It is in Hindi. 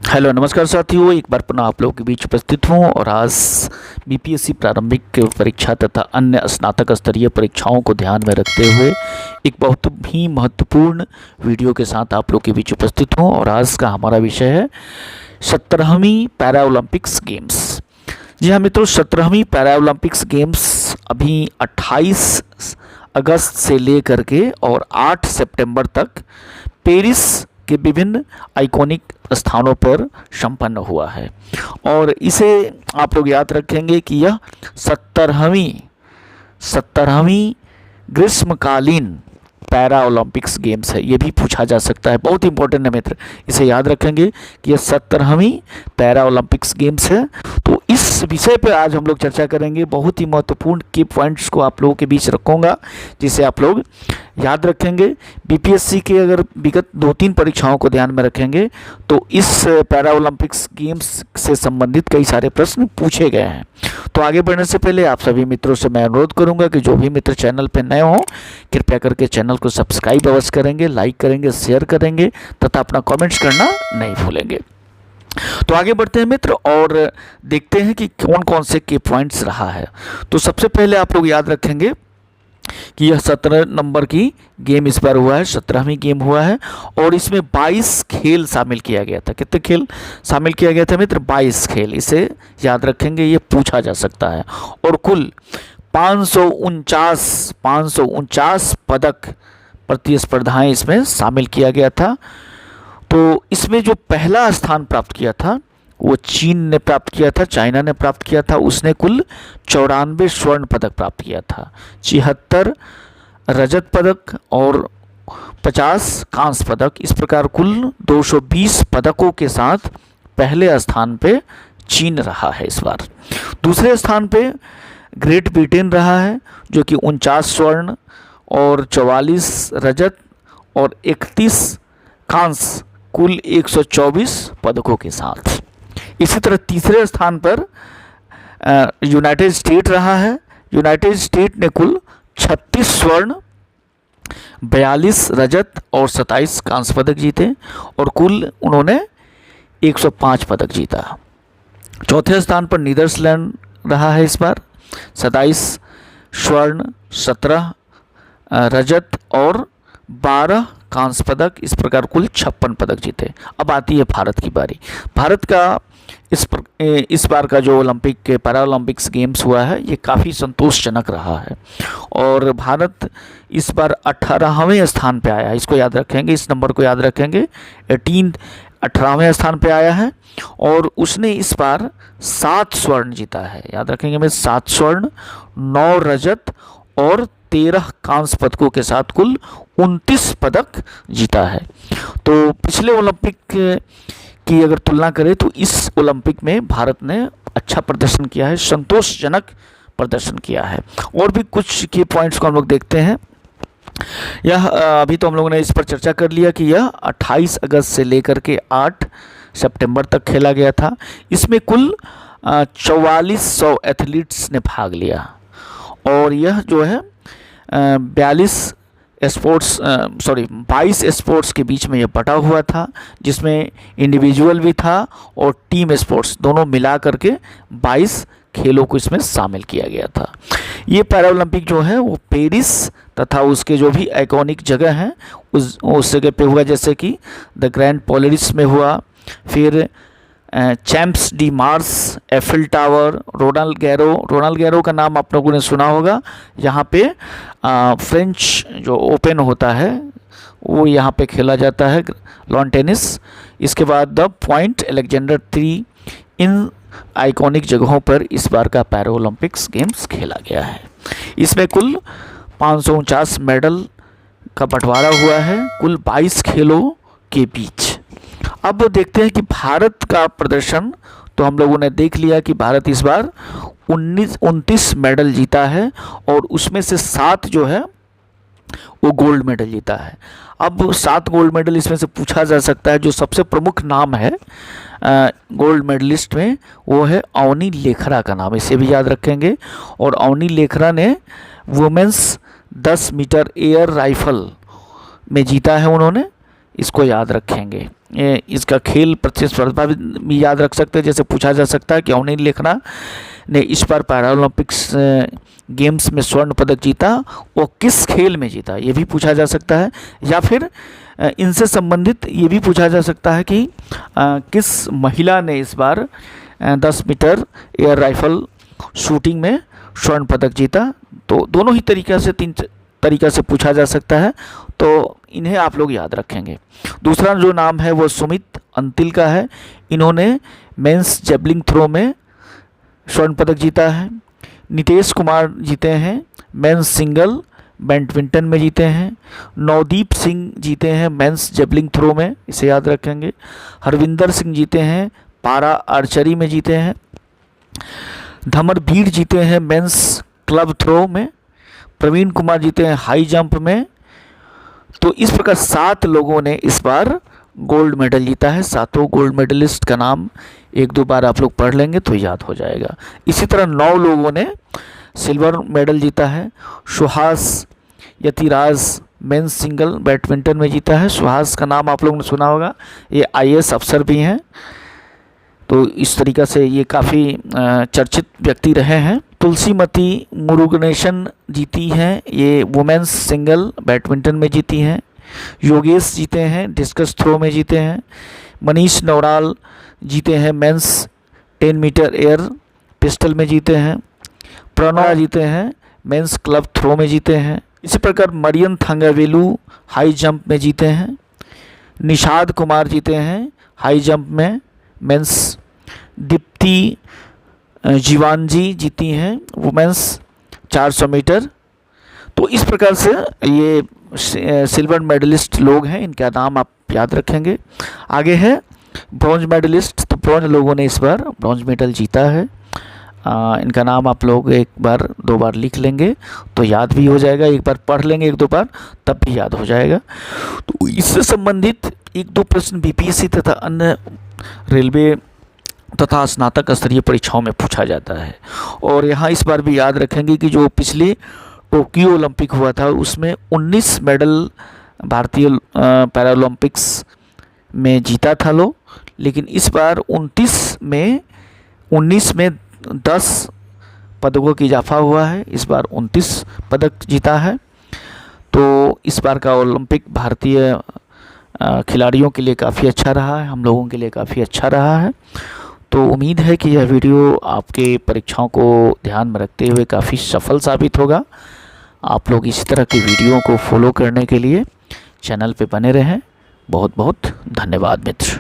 हेलो नमस्कार साथियों, एक बार पुनः आप लोगों के बीच उपस्थित हूँ और आज बीपीएससी प्रारंभिक परीक्षा तथा अन्य स्नातक स्तरीय परीक्षाओं को ध्यान में रखते हुए एक बहुत ही महत्वपूर्ण वीडियो के साथ आप लोगों के बीच उपस्थित हूँ। और आज का हमारा विषय है 17वीं पैरा ओलंपिक्स गेम्स। जी हाँ मित्रों, 17वीं पैरा ओलंपिक्स गेम्स अभी 28 अगस्त से लेकर के और 8 सितंबर तक पेरिस के विभिन्न आइकॉनिक स्थानों पर संपन्न हुआ है। और इसे आप लोग याद रखेंगे कि यह 17वीं ग्रीष्मकालीन पैरा ओलंपिक्स गेम्स है। ये भी पूछा जा सकता है, बहुत इंपॉर्टेंट है मित्र, इसे याद रखेंगे कि यह 17वीं पैरा ओलंपिक्स गेम्स है। तो इस विषय पर आज हम लोग चर्चा करेंगे। बहुत ही महत्वपूर्ण की पॉइंट्स को आप लोगों के बीच रखूँगा जिसे आप लोग याद रखेंगे। बीपीएससी के अगर विगत 2-3 परीक्षाओं को ध्यान में रखेंगे तो इस पैरा ओलंपिक्स गेम्स से संबंधित कई सारे प्रश्न पूछे गए हैं। तो आगे बढ़ने से पहले आप सभी मित्रों से मैं अनुरोध करूंगा कि जो भी मित्र चैनल पर नए हों कृपया करके चैनल को सब्सक्राइब अवश्य करेंगे, लाइक करेंगे, शेयर करेंगे तथा अपना कमेंट्स करना नहीं भूलेंगे। तो आगे बढ़ते हैं मित्र और देखते हैं कि कौन कौन से की पॉइंट्स रहा है। तो सबसे पहले आप लोग याद रखेंगे कि यह 17 नंबर की गेम इस बार हुआ है, 17वीं गेम हुआ है और इसमें 22 खेल शामिल किया गया था। कितने खेल शामिल किया गया था मित्र? 22 खेल। इसे याद रखेंगे, ये पूछा जा सकता है। और कुल 549 पदक प्रतिस्पर्धाएं इसमें शामिल किया गया था। तो इसमें जो पहला स्थान प्राप्त किया था वो चीन ने प्राप्त किया था, चाइना ने प्राप्त किया था। उसने कुल 94 स्वर्ण पदक प्राप्त किया था, 76 रजत पदक और 50 कांस्य पदक। इस प्रकार कुल 220 पदकों के साथ पहले स्थान पे चीन रहा है इस बार। दूसरे स्थान पे ग्रेट ब्रिटेन रहा है जो कि 49 स्वर्ण और 44 रजत और 31 कांस्य, कुल 124 पदकों के साथ। इसी तरह तीसरे स्थान पर यूनाइटेड स्टेट रहा है। यूनाइटेड स्टेट ने कुल 36 स्वर्ण, 42 रजत और 27 कांस्य पदक जीते और कुल उन्होंने 105 पदक जीता। चौथे स्थान पर नीदरलैंड रहा है इस बार, 27 स्वर्ण, 17 रजत और 12 कांस्य पदक। इस प्रकार कुल 56 पदक जीते। अब आती है भारत की बारी। भारत का इस बार का जो पैरा ओलंपिक्स गेम्स हुआ है ये काफ़ी संतोषजनक रहा है और भारत इस बार 18वें स्थान पे आया है। इसको याद रखेंगे, इस नंबर को याद रखेंगे। 18वें स्थान पे आया है और उसने इस बार 7 स्वर्ण जीता है। याद रखेंगे मैं, 7 स्वर्ण, 9 रजत और 13 कांस्य पदकों के साथ कुल 29 पदक जीता है। तो पिछले ओलंपिक की अगर तुलना करें तो इस ओलंपिक में भारत ने अच्छा प्रदर्शन किया है, संतोषजनक प्रदर्शन किया है। और भी कुछ की पॉइंट्स को हम लोग देखते हैं। यह अभी तो हम लोगों ने इस पर चर्चा कर लिया कि यह 28 अगस्त से लेकर के 8 सितंबर तक खेला गया था। इसमें कुल 4400 एथलीट्स ने भाग लिया और यह जो है 22 स्पोर्ट्स के बीच में यह बटा हुआ था, जिसमें इंडिविजुअल भी था और टीम स्पोर्ट्स दोनों मिला करके 22 खेलों को इसमें शामिल किया गया था। ये पैरा ओलंपिक जो है वो पेरिस तथा उसके जो भी आइकॉनिक जगह हैं उस जगह पे हुआ, जैसे कि द ग्रैंड पोलेरिस में हुआ, फिर Champs de Mars, Eiffel tower, Roland Garros का नाम आप लोगों ने सुना होगा। यहाँ पे फ्रेंच जो ओपन होता है वो यहाँ पे खेला जाता है, लॉन टेनिस। इसके बाद the point Alexander 3, in iconic जगहों पर इस बार का पैरा ओलंपिक्स गेम्स खेला गया है। इसमें कुल 549 मेडल का बंटवारा हुआ है कुल 22 खेलों के बीच। अब देखते हैं कि भारत का प्रदर्शन। तो हम लोगों ने देख लिया कि भारत इस बार 29 मेडल जीता है और उसमें से 7 जो है वो गोल्ड मेडल जीता है। अब 7 गोल्ड मेडल इसमें से पूछा जा सकता है। जो सबसे प्रमुख नाम है गोल्ड मेडलिस्ट में वो है अवनी लेखरा का नाम, इसे भी याद रखेंगे। और अवनी लेखरा ने वुमेंस 10 मीटर एयर राइफल में जीता है उन्होंने। इसको याद रखेंगे। इसका खेल प्रतिस्पर्धा भी याद रख सकते हैं। जैसे पूछा जा सकता है कि अवनी लेखना ने इस बार पैरालंपिक्स गेम्स में स्वर्ण पदक जीता, वो किस खेल में जीता, ये भी पूछा जा सकता है। या फिर इनसे संबंधित ये भी पूछा जा सकता है कि किस महिला ने इस बार 10 मीटर एयर राइफल शूटिंग में स्वर्ण पदक जीता। तो दोनों ही तीन तरीक़ा से पूछा जा सकता है, तो इन्हें आप लोग याद रखेंगे। दूसरा जो नाम है वो सुमित अंतिल का है। इन्होंने मेंस जेवलिन थ्रो में स्वर्ण पदक जीता है। नितेश कुमार जीते हैं मेंस सिंगल बैडमिंटन में जीते हैं। नवदीप सिंह जीते हैं मेंस जेवलिन थ्रो में, इसे याद रखेंगे। हरविंदर सिंह जीते हैं पारा आर्चरी में जीते हैं। धमरवीर जीते हैं मेंस क्लब थ्रो में। प्रवीण कुमार जीते हैं हाई जंप में। तो इस प्रकार 7 लोगों ने इस बार गोल्ड मेडल जीता है। 7 गोल्ड मेडलिस्ट का नाम 1-2 बार आप लोग पढ़ लेंगे तो याद हो जाएगा। इसी तरह 9 लोगों ने सिल्वर मेडल जीता है। Suhas Yathiraj men's single badminton में जीता है। सुहास का नाम आप लोगों ने सुना होगा, ये IAS अफसर भी हैं। तो इस तरीक़ा से ये काफ़ी चर्चित व्यक्ति रहे हैं। तुलसीमती मुरुगनेशन जीती हैं, ये वुमेन्स सिंगल बैडमिंटन में जीती हैं। योगेश जीते हैं डिस्कस थ्रो में जीते हैं। मनीष नवराल जीते हैं मेंस 10 मीटर एयर पिस्टल में जीते हैं। प्रणव जीते हैं मेंस क्लब थ्रो में जीते हैं। इसी प्रकार मरियन थंगावेलू हाई जंप में जीते हैं। निषाद कुमार जीते हैं हाई जंप में मेंस। दीप्ति जीवानजी जीती हैं वुमेन्स 400 मीटर। तो इस प्रकार से ये सिल्वर मेडलिस्ट लोग हैं, इनका नाम आप याद रखेंगे। आगे है ब्रॉन्ज मेडलिस्ट। तो ब्रॉन्ज लोगों ने इस बार ब्रॉन्ज मेडल जीता है। इनका नाम आप लोग 1 बार 2 बार लिख लेंगे तो याद भी हो जाएगा। 1 बार पढ़ लेंगे 1-2 बार तब भी याद हो जाएगा। तो इससे संबंधित 1-2 प्रश्न BPSC तथा अन्य रेलवे तथा स्नातक स्तरीय परीक्षाओं में पूछा जाता है। और यहाँ इस बार भी याद रखेंगे कि जो पिछले टोक्यो ओलंपिक हुआ था उसमें 19 मेडल भारतीय पैरालंपिक्स में जीता था लोग, लेकिन इस बार 19 में 10 पदकों की इजाफा हुआ है। इस बार 29 पदक जीता है। तो इस बार का ओलंपिक भारतीय खिलाड़ियों के लिए काफ़ी अच्छा रहा है, हम लोगों के लिए काफ़ी अच्छा रहा है। तो उम्मीद है कि यह वीडियो आपके परीक्षाओं को ध्यान में रखते हुए काफ़ी सफल साबित होगा। आप लोग इसी तरह की वीडियो को फॉलो करने के लिए चैनल पे बने रहें। बहुत बहुत धन्यवाद मित्र।